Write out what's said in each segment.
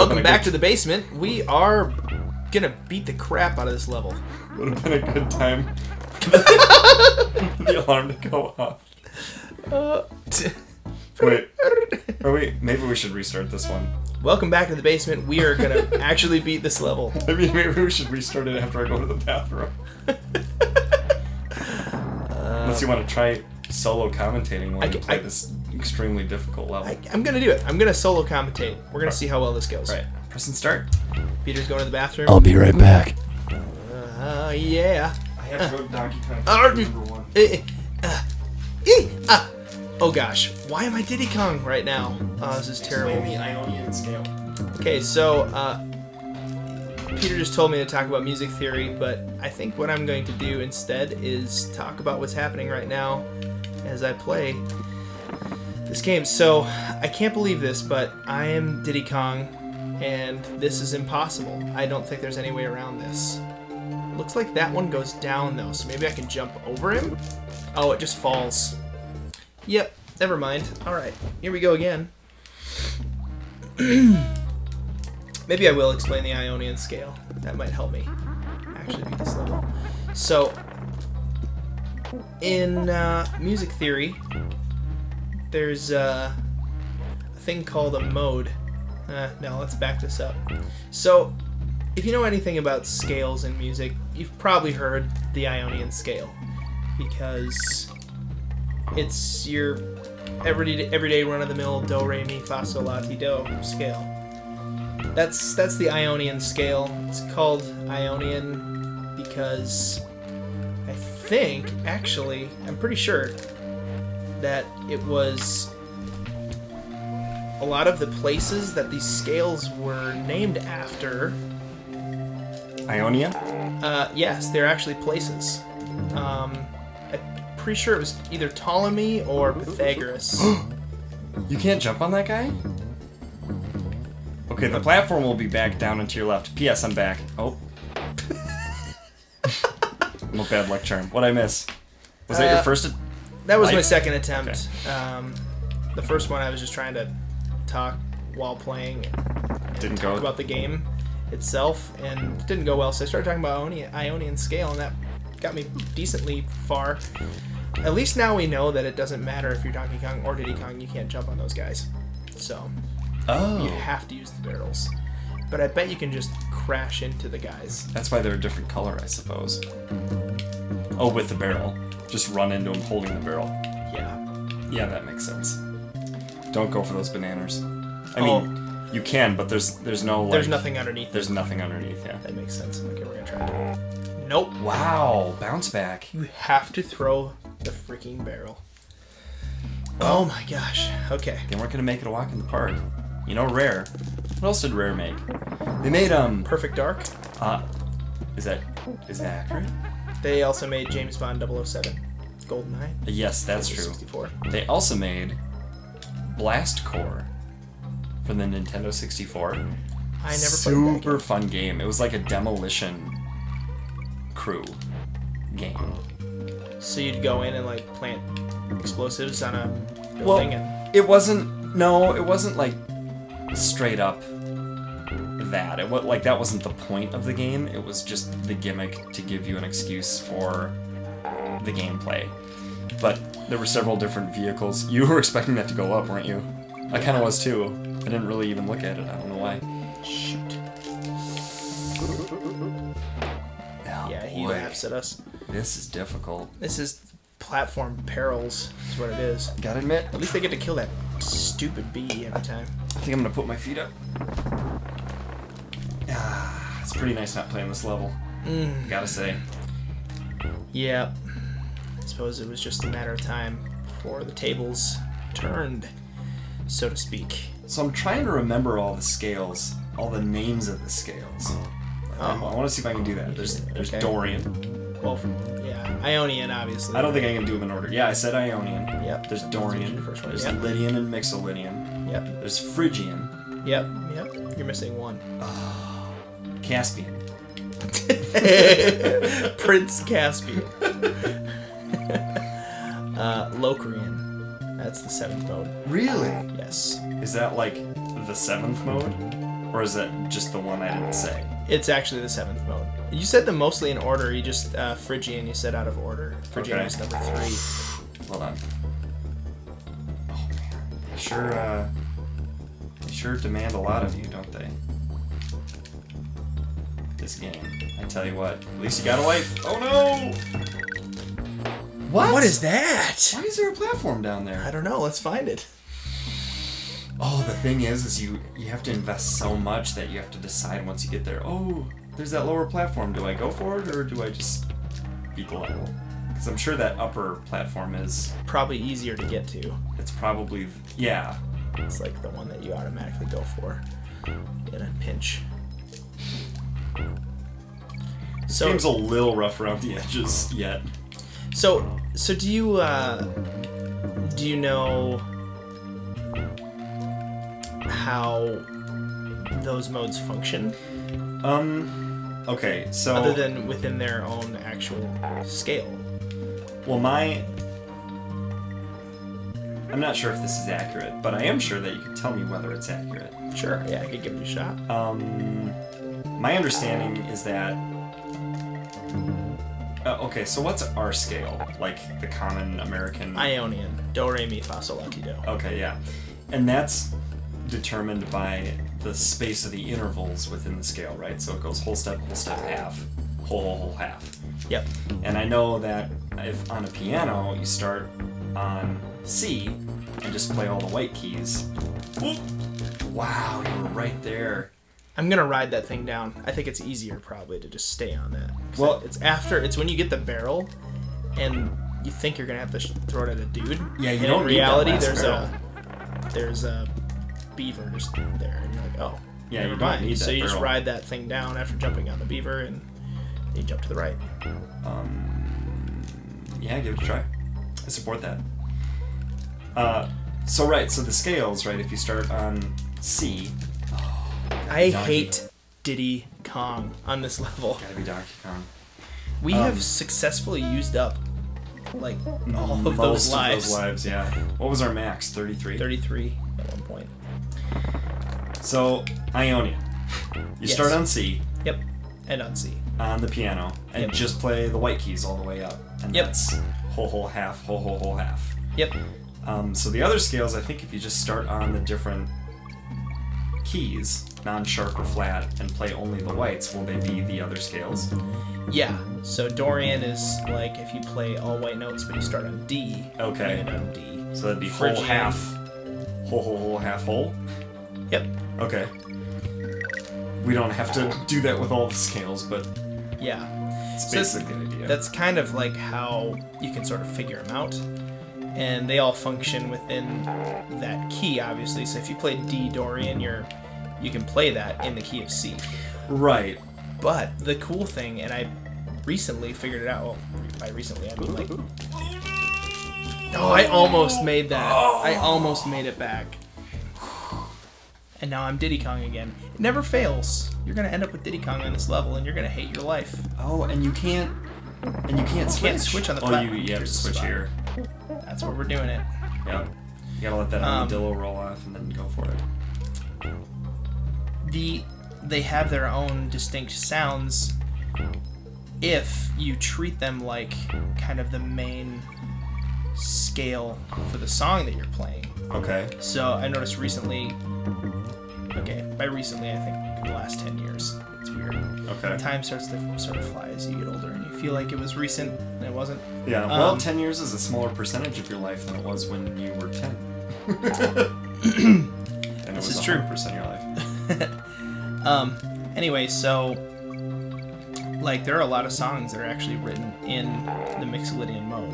Welcome back to the basement. We are gonna beat the crap out of this level. Would have been a good time for the alarm to go off. Wait, maybe we should restart this one. Welcome back to the basement. We are gonna actually beat this level. I mean, maybe we should restart it after I go to the bathroom. Unless you want to try solo commentating while you play this extremely difficult level. I'm gonna do it. I'm gonna solo commentate. We're gonna see how well this goes. Right. Press and start. Peter's going to the bathroom. I'll be right back. Yeah. I have to go to Donkey Kong number 1. Oh gosh, why am I Diddy Kong right now? Oh, this is terrible. Explain the Ionian scale. Okay, so Peter just told me to talk about music theory, but I think what I'm going to do instead is talk about what's happening right now as I play this game. So I can't believe this, but I am Diddy Kong, and this is impossible. I don't think there's any way around this. It looks like that one goes down though, so maybe I can jump over him? Oh, it just falls. Yep, never mind. Alright, here we go again. Maybe I will explain the Ionian scale. That might help me actually beat this level. So, in music theory, there's a thing called a mode. No, let's back this up. So, if you know anything about scales in music, you've probably heard the Ionian scale, because it's your everyday run-of-the-mill do, re, mi, fa, sol, la, ti, do scale. That's the Ionian scale. It's called Ionian because I think, actually, I'm pretty sure that it was a lot of the places that these scales were named after. Ionia? Yes, they're actually places. I'm pretty sure it was either Ptolemy or Pythagoras. You can't jump on that guy? Okay, the platform will be back down and to your left. P.S. I'm back. Oh. No bad luck charm. What'd I miss? Was that your first That was life? my second attempt. Okay. The first one I was just trying to talk while playing and Didn't talk go about the game itself, and it didn't go well, so I started talking about Ionian scale, and that got me decently far. At least now we know that it doesn't matter if you're Donkey Kong or Diddy Kong, you can't jump on those guys. So, you have to use the barrels. But I bet you can just crash into the guys. That's why they're a different color, I suppose. Oh, with the barrel. Just run into them holding the barrel. Yeah. Yeah, that makes sense. Don't go for those bananas. I mean, you can, but there's no like... There's nothing underneath. There's nothing underneath, yeah. That makes sense. Okay, we're gonna try it. Nope. Wow, bounce back. You have to throw the freaking barrel. Oh my gosh. Okay. Then we're gonna make it a walk in the park. You know, Rare. What else did Rare make? They made Perfect Dark. Is that accurate? They also made James Bond 007. GoldenEye. Yes, that's true. 64. They also made Blast Core for the Nintendo 64. I never played that Super game. fun game. It was like a demolition crew game. So you'd go in and like plant explosives on a building and... It wasn't like straight up that. That wasn't the point of the game. It was just the gimmick to give you an excuse for the gameplay. But there were several different vehicles. You were expecting that to go up, weren't you? I kind of was too. I didn't really even look at it. I don't know why. Shoot. Yeah, he laughs at us. This is difficult. This is platform perils, is what it is. Gotta admit. At least they get to kill that stupid bee every time. I think I'm gonna put my feet up. It's pretty nice not playing this level. Gotta say. Yeah. I suppose it was just a matter of time before the tables turned, so to speak. So I'm trying to remember all the scales, all the names of the scales. I want to see if I can do that. There's Okay. Dorian. Well, yeah, Ionian, obviously. I don't think I can do them in order. Yeah, I said Ionian. Yep. There's Dorian. The first one. There's Yep. Lydian and Mixolydian. Yep. There's Phrygian. Yep. You're missing one. Caspian. Prince Caspian. Locrian. That's the 7th mode. Really? Yes. Is that like the 7th mode? Or is that just the one I didn't say? It's actually the 7th mode. You said them mostly in order. You just Phrygian. You said out of order. Phrygian Okay. was number 3. Hold on. Oh man, they sure demand a lot of you, don't they? This game. I tell you what. At least you got a life. Oh no! What is that? Why is there a platform down there? I don't know. Let's find it. Oh, the thing is you have to invest so much that you have to decide once you get there. Oh, there's that lower platform. Do I go for it or do I just beat the level? Because I'm sure that upper platform is... Probably easier to get to. It's probably... Yeah. It's like the one that you automatically go for in a pinch. So, Game's a little rough around the edges yet. So do you know how those modes function? Okay, so... Other than within their own actual scale. Well, I'm not sure if this is accurate, but I am sure that you can tell me whether it's accurate. Sure, yeah, I could give it a shot. My understanding is that... okay, so what's our scale? Like the common American... Ionian. Do, re, mi, fa, sol, la, ti, do. Okay, yeah. And that's determined by the space of the intervals within the scale, right? So it goes whole step, half. Whole, half. Yep. And I know that if on a piano you start on C and just play all the white keys. Wow, you were right there. I'm gonna ride that thing down. I think it's easier probably to just stay on that. Well, it's when you get the barrel and you think you're gonna have to throw it at a dude. Yeah, you and don't in need that reality last there's a beaver just there and you're like, oh, yeah, never you don't mind. need that So you just barrel. ride that thing down after jumping on the beaver and you jump to the right. Yeah, give it a try. I support that. So the scales, right? If you start on C, I Donkey. hate Diddy Kong on this level. gotta be Donkey Kong. We have successfully used up like all of Most those of lives. those lives, yeah. What was our max? 33. 33 at one point. So Ionian, you Yes. start on C Yep. And on C. on the piano and Yep. just play the white keys all the way up, and Yep. that's whole, half, whole, half. Yep. So the other scales, I think, if you just start on the different keys, non-sharp or flat, and play only the whites, will they be the other scales? Yeah. So Dorian is like if you play all white notes but you start on D. Okay. You end on D. So that'd be whole, Phrygian. half, whole, half, whole? Yep. Okay. We don't have to do that with all the scales, but Yeah. it's So that's- basically the idea. That's kind of like how you can sort of figure them out. And they all function within that key, obviously. So if you play D Dorian, you can play that in the key of C. Right. But the cool thing, and I recently figured it out. Well, by recently I mean like. Oh, I almost made that. I almost made it back. And now I'm Diddy Kong again. It never fails. You're gonna end up with Diddy Kong on this level, and you're gonna hate your life. Oh, and you can't switch. Can't switch on the Oh, platform. you have to Here's the switch spot. here. That's where we're doing it. Yep. You gotta let that armadillo roll off and then go for it. They have their own distinct sounds if you treat them like kind of the main scale for the song that you're playing. Okay. So I noticed recently, by recently I think in the last 10 years, it's weird. Okay. Time starts to sort of fly as you get older and you feel like it was recent and it wasn't. Yeah, well, 10 years is a smaller percentage of your life than it was when you were 10. And it This was is true. 100% of your life. Anyway, so like there are a lot of songs that are actually written in the Mixolydian mode.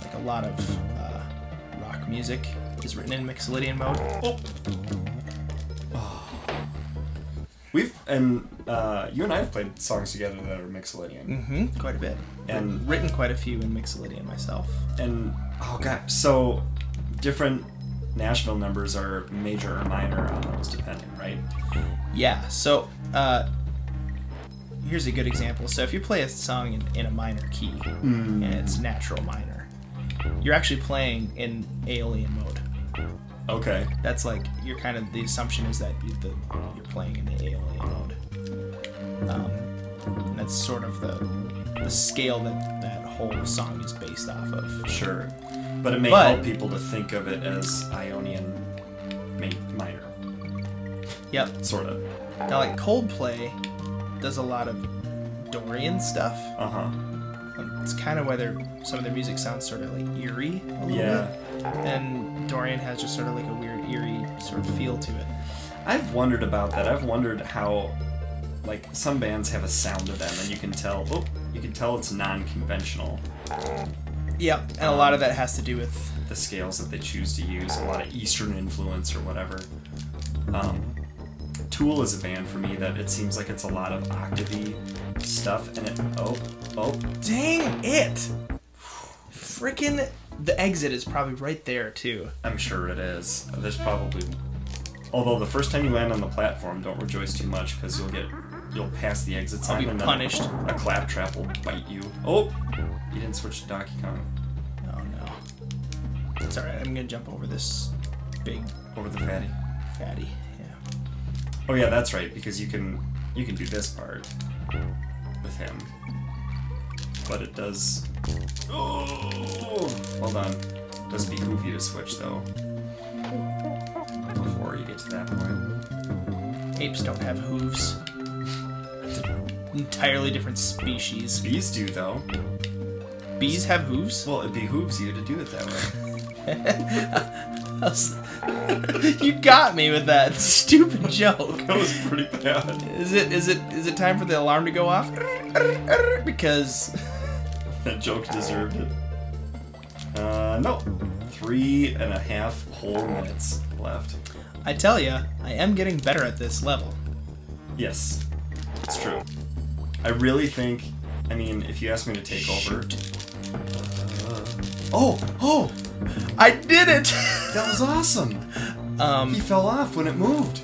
Like a lot of rock music is written in Mixolydian mode. You and I have played songs together that are Mixolydian. Mm-hmm, quite a bit. And written quite a few in Mixolydian myself. And oh god, so different Nashville numbers are major or minor on those depending, right? Yeah, so here's a good example. So if you play a song in a minor key and it's natural minor, you're actually playing in alien mode. Okay. That's like you're kind of the assumption is that you're playing in the AOA mode. And that's sort of the scale that whole song is based off of. Sure. But it may help people to think of it as Ionian minor. Yep. Sort of. Now, like, Coldplay does a lot of Dorian stuff. Uh-huh. It's kind of why some of their music sounds sort of like eerie a little bit. And Dorian has just sort of like a weird eerie sort of feel to it. I've wondered about that. I've wondered how, like, some bands have a sound to them and you can tell it's non-conventional. Yep, and a lot of that has to do with the scales that they choose to use, a lot of Eastern influence or whatever. Tool is a band for me that it seems like it's a lot of octavey stuff, and dang it! Frickin' the exit is probably right there too. I'm sure it is. There's probably, although the first time you land on the platform, don't rejoice too much because you'll pass the exit sign and then punished. A claptrap will bite you. Oh, you didn't switch to Donkey Kong. Oh no. It's alright, I'm gonna jump over this big... Over the fatty? Fatty, yeah. Oh yeah, that's right, because you can do this part with him. But it does... Oh! Hold on. It does behoove you to switch, though. Before you get to that point. Apes don't have hooves. It's an entirely different species. Bees do, though. Bees have hooves? Well, it behooves you to do it that way. You got me with that stupid joke. That was pretty bad. Is it time for the alarm to go off? Because that joke deserved it. No. 3.5 whole minutes left. I tell ya, I am getting better at this level. Yes, it's true. I really think, I mean, if you ask me to take over... Oh! I did it! That was awesome! He fell off when it moved.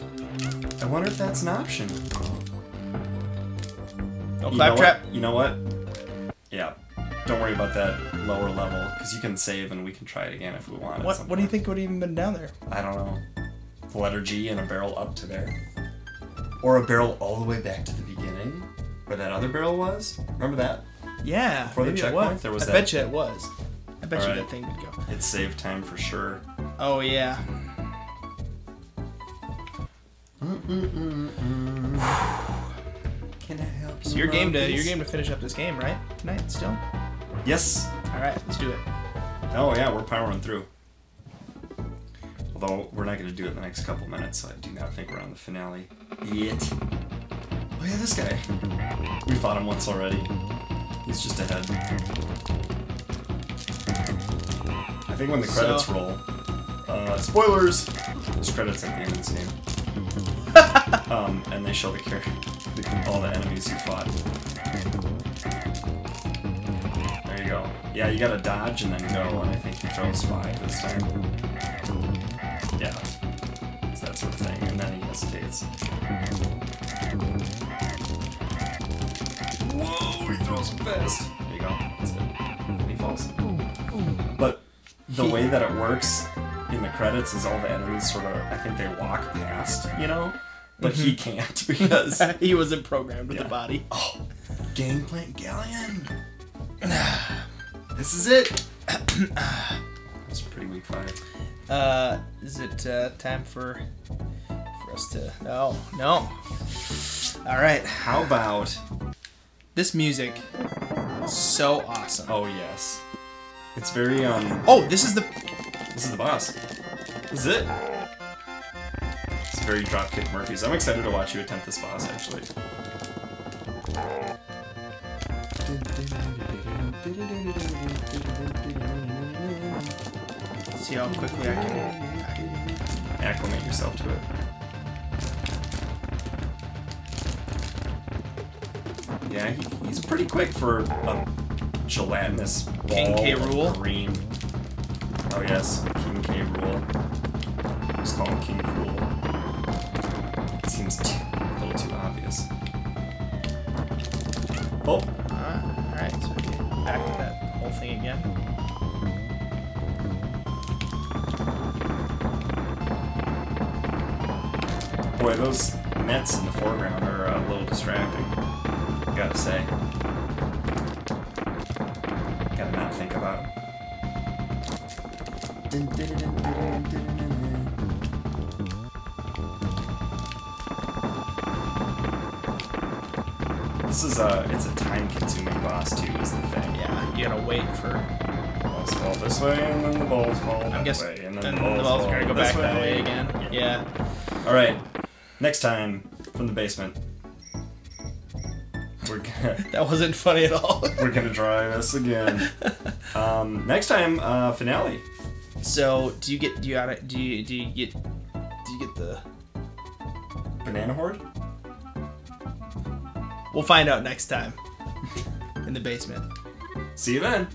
I wonder if that's an option. No claptrap. You know what? Yeah. Don't worry about that lower level, because you can save and we can try it again if we want. What do you think would have even been down there? I don't know. The letter G and a barrel up to there. Or a barrel all the way back to the beginning, where that other barrel was. Remember that? Yeah. Before the checkpoint, there was that. I bet you it was. I bet you that thing would go. It saved time for sure. Oh yeah. Can I help you? So your game to finish up this game, right? Tonight still? Yes. All right, let's do it. Oh yeah, we're powering through. Although we're not going to do it in the next couple minutes, so I do not think we're on the finale yet. Oh yeah, this guy. We fought him once already. He's just ahead. I think when the credits roll, spoilers. There's credits at the end of this game. And they show all the enemies you fought. There you go. Yeah, you gotta dodge and then go, and I think he throws 5 this time. Yeah. It's that sort of thing, and then he hesitates. Whoa, he throws fast. There you go. That's it. And he falls. But the way that it works in the credits is all the enemies sort of, I think they walk past, you know? But he can't because... he wasn't programmed with the body. Oh, Gangplank Galleon! This is it! That's a pretty weak 5. Is it time for us to... No. Alright. How about... This music is so awesome. Oh, yes. It's very, Oh, this is the boss. This is it. It's very Dropkick Murphys. I'm excited to watch you attempt this boss, actually. See how quickly I can acclimate yourself to it. Yeah, he's pretty quick for a gelatinous ball King K. Rool. Green. Oh yes, King K. Rool. Just call him King Cool. It seems a little too obvious. Oh! Alright, so we get back to that whole thing again. Boy, those nets in the foreground are a little distracting. Gotta say. Gotta not think about. This is it's a time-consuming boss too, is the thing. Yeah, you gotta wait for. Balls fall this way, and then the balls fall that I'm guessing, way, and and then the balls are gonna go back that way way. again. Yeah. All right, next time from the basement, we're gonna That wasn't funny at all. we're gonna try this again. Next time, finale. So, do you get the Banana horde. We'll find out next time in the basement. See you then.